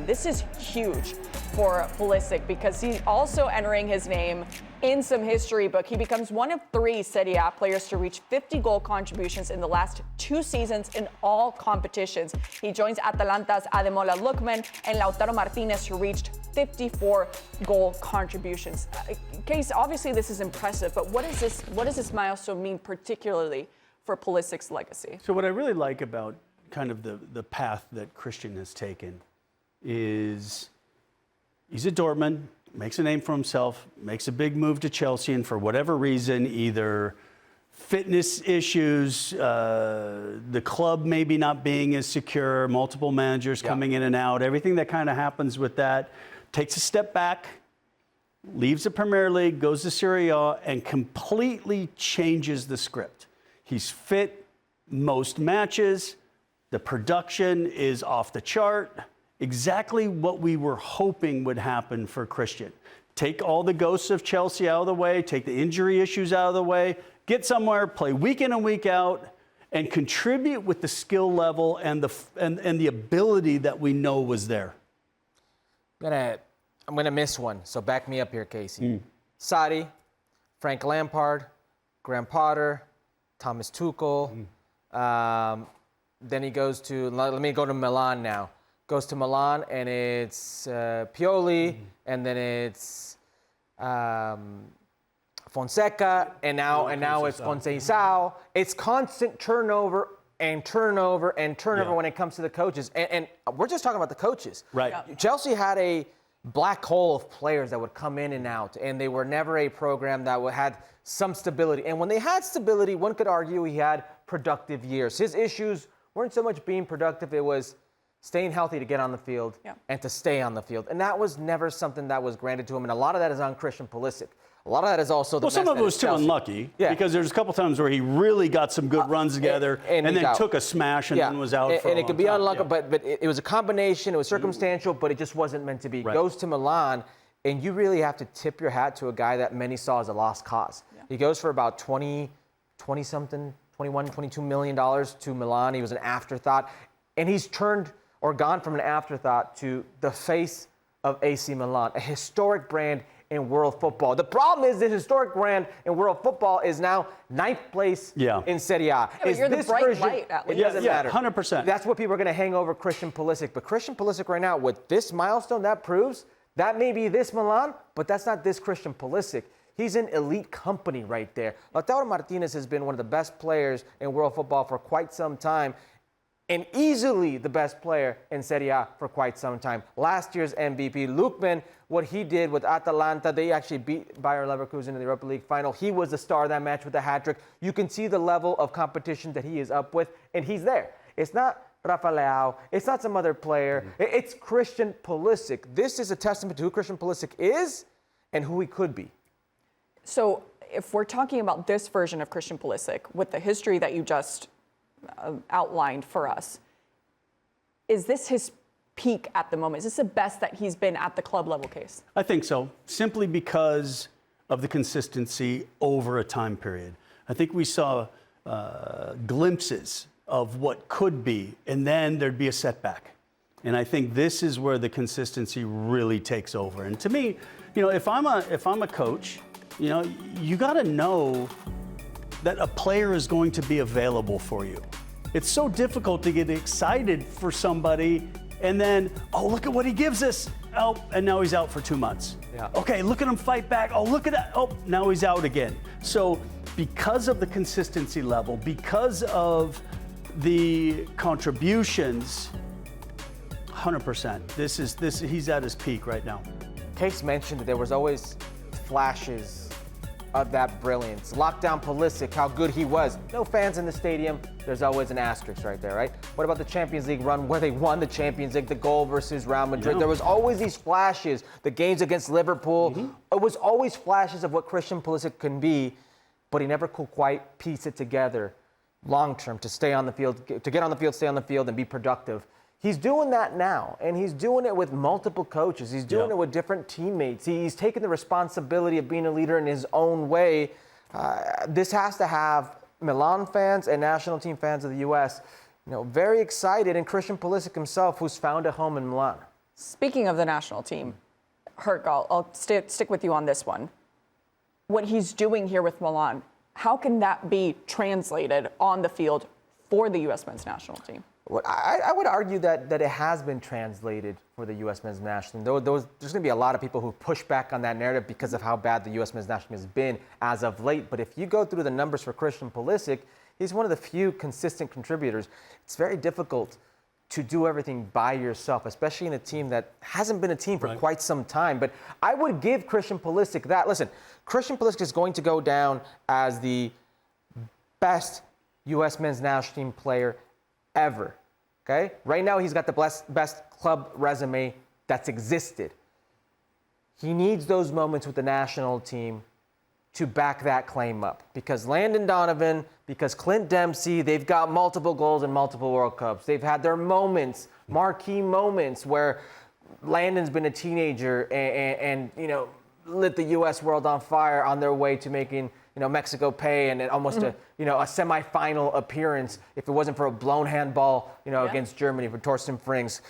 This is huge for Pulisic because he's also entering his name in some history book. He becomes one of 3 Serie A players to reach 50 goal contributions in the last 2 seasons in all competitions. He joins Atalanta's Ademola Lookman and Lautaro Martinez, who reached 54 goal contributions. Kasey, obviously this is impressive, but what does this milestone mean particularly for Pulisic's legacy? So what I really like about kind of the path that Christian has taken is he's at Dortmund, makes a name for himself, makes a big move to Chelsea, and for whatever reason, either fitness issues, the club maybe not being as secure, multiple managers coming in and out, everything that kind of happens with that, takes a step back, leaves the Premier League, goes to Serie A, and completely changes the script. He's fit most matches. The production is off the chart. Exactly what we were hoping would happen for Christian. Take all the ghosts of Chelsea out of the way, take the injury issues out of the way, get somewhere, play week in and week out, and contribute with the skill level and the ability that we know was there. I'm gonna miss one, so back me up here, Kasey. SERIE, Frank Lampard, Graham Potter, Thomas Tuchel. Then he goes to, let me go to Milan now. Goes to Milan, and it's Pioli, and then it's Fonseca, and now it's Conceição. It's constant turnover and turnover and turnover when it comes to the coaches. And we're just talking about the coaches. Right. Chelsea had a black hole of players that would come in and out, and they were never a program that had some stability. And when they had stability, one could argue he had productive years. His issues weren't so much being productive, it was staying healthy to get on the field and to stay on the field. And that was never something that was granted to him. And a lot of that is on Christian Pulisic. A lot of that is also the some of it was too unlucky because there's a couple times where he really got some good runs together and then took a smash and then was out for a long it could be time. unlucky, but it was a combination. It was circumstantial, but it just wasn't meant to be. Goes to Milan, and you really have to tip your hat to a guy that many saw as a lost cause. He goes for about 20-something, $21, $22 million to Milan. He was an afterthought, and he's turned or gone from an afterthought to the face of AC Milan, a historic brand in world football. The problem is the historic brand in world football is now 9th place in Serie A. But you're the bright light, at least. It doesn't matter. 100%. That's what people are going to hang over Christian Pulisic. But Christian Pulisic right now, with this milestone, that proves that may be this Milan, but that's not this Christian Pulisic. He's in elite company right there. Lautaro Martinez has been one of the best players in world football for quite some time, and easily the best player in Serie A for quite some time. Last year's MVP, Lookman, what he did with Atalanta, they actually beat Bayer Leverkusen in the Europa League final. He was the star of that match with a hat-trick. You can see the level of competition that he is up with, and he's there. It's not Rafa Leao. It's not some other player. It's Christian Pulisic. This is a testament to who Christian Pulisic is and who he could be. So if we're talking about this version of Christian Pulisic with the history that you just outlined for us, is this his peak at the moment? Is this the best that he's been at the club level, Case? I think so, simply because of the consistency over a time period. I think we saw glimpses of what could be, and then there'd be a setback. And I think this is where the consistency really takes over. And to me, if I'm a coach, you got to know that a player is going to be available for you. It's so difficult to get excited for somebody and then, oh, look at what he gives us. Oh, and now he's out for 2 months. Okay, look at him fight back. Oh, look at that. Oh, now he's out again. So because of the consistency level, because of the contributions, 100%. He's at his peak right now. Case mentioned that there was always flashes of that brilliance. Lockdown Pulisic, how good he was. No fans in the stadium. There's always an asterisk right there, right? What about the Champions League run where they won the Champions League, the goal versus Real Madrid? There was always these flashes. The games against Liverpool. It was always flashes of what Christian Pulisic can be, but he never could quite piece it together long term to stay on the field, to get on the field, stay on the field, and be productive. He's doing that now, and he's doing it with multiple coaches. He's doing it with different teammates. He's taken the responsibility of being a leader in his own way. This has to have Milan fans and national team fans of the U.S., very excited, and Christian Pulisic himself, who's found a home in Milan. Speaking of the national team, Herc, I'll stick with you on this one. What he's doing here with Milan, how can that be translated on the field for the U.S. men's national team? Well, I would argue that it has been translated for the U.S. men's national team. There's going to be a lot of people who push back on that narrative because of how bad the U.S. men's national team has been as of late. But if you go through the numbers for Christian Pulisic, he's one of the few consistent contributors. It's very difficult to do everything by yourself, especially in a team that hasn't been a team for quite some time. But I would give Christian Pulisic that. Listen, Christian Pulisic is going to go down as the best U.S. men's national team player ever, okay? Right now, he's got the best club resume that's existed. He needs those moments with the national team to back that claim up, because Landon Donovan, because Clint Dempsey, they've got multiple goals in multiple World Cups. They've had their moments, marquee moments, where Landon's been a teenager and lit the U.S. world on fire on their way to making Mexico pay, and almost a semifinal appearance if it wasn't for a blown handball against Germany for Torsten Frings.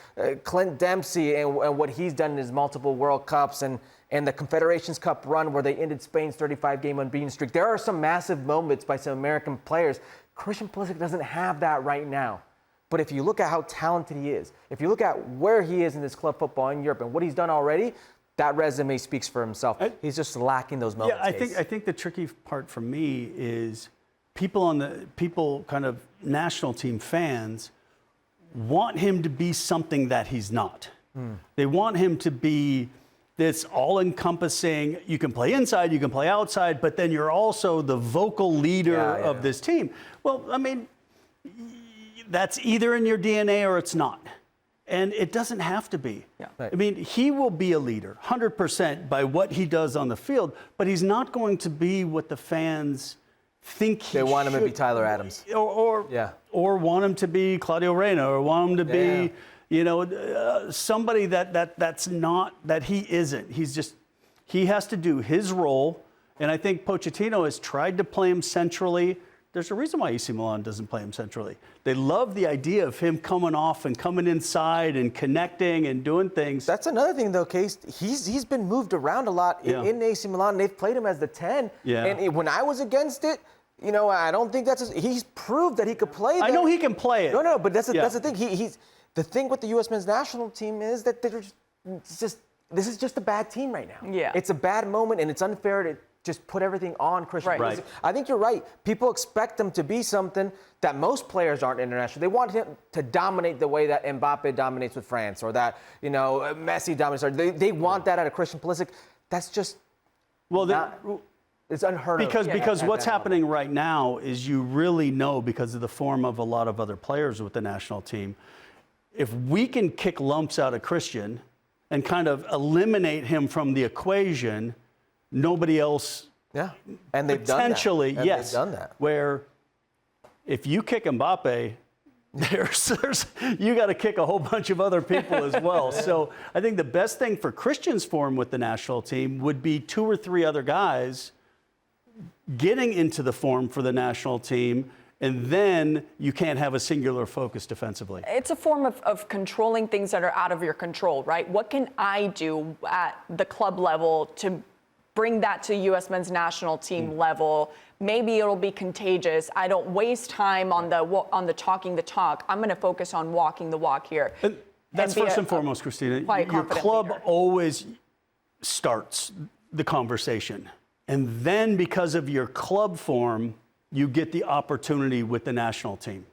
Clint Dempsey and what he's done in his multiple World Cups and the Confederations Cup run where they ended Spain's 35-game unbeaten streak. There are some massive moments by some American players. Christian Pulisic doesn't have that right now. But if you look at how talented he is, if you look at where he is in this club football in Europe and what he's done already, that resume speaks for himself. He's just lacking those moments. Yeah, I think the tricky part for me is people kind of national team fans want him to be something that he's not. They want him to be this all-encompassing, you can play inside, you can play outside, but then you're also the vocal leader of this team. Well, I mean, that's either in your DNA or it's not. And it doesn't have to be. Yeah. Right. I mean, he will be a leader, 100% by what he does on the field, but he's not going to be what the fans think he should. They want him to be Tyler Adams. Or want him to be Claudio Reyna, or want him to be, somebody that's not, that he isn't. He has to do his role, and I think Pochettino has tried to play him centrally. There's a reason why AC Milan doesn't play him centrally. They love the idea of him coming off and coming inside and connecting and doing things. That's another thing, though, Case. He's been moved around a lot in AC Milan. They've played him as the 10. Yeah. And when I was against it, I don't think he's proved that he could play that. I know he can play it. No, but that's the thing. The thing with the U.S. men's national team is that this is just a bad team right now. Yeah. It's a bad moment, and it's unfair to just put everything on Christian Pulisic. Right. I think you're right. People expect him to be something that most players aren't international. They want him to dominate the way that Mbappe dominates with France, or that Messi dominates. They want that out of Christian Pulisic. That's just it's unheard of. Because what's happening right now is you really know, because of the form of a lot of other players with the national team, if we can kick lumps out of Christian and kind of eliminate him from the equation, nobody else. Yeah, and they've potentially done that. yes. They've done that. Where if you kick Mbappe, there's you got to kick a whole bunch of other people as well. So I think the best thing for Christian's form with the national team would be 2 or 3 other guys getting into the form for the national team. And then you can't have a singular focus defensively. It's a form of controlling things that are out of your control, right? What can I do at the club level to bring that to U.S. men's national team level? Maybe it'll be contagious. I don't waste time on the talking the talk. I'm going to focus on walking the walk here. And that's first and foremost, Cristina. Your club leader. always starts the conversation. And then because of your club form, you get the opportunity with the national team.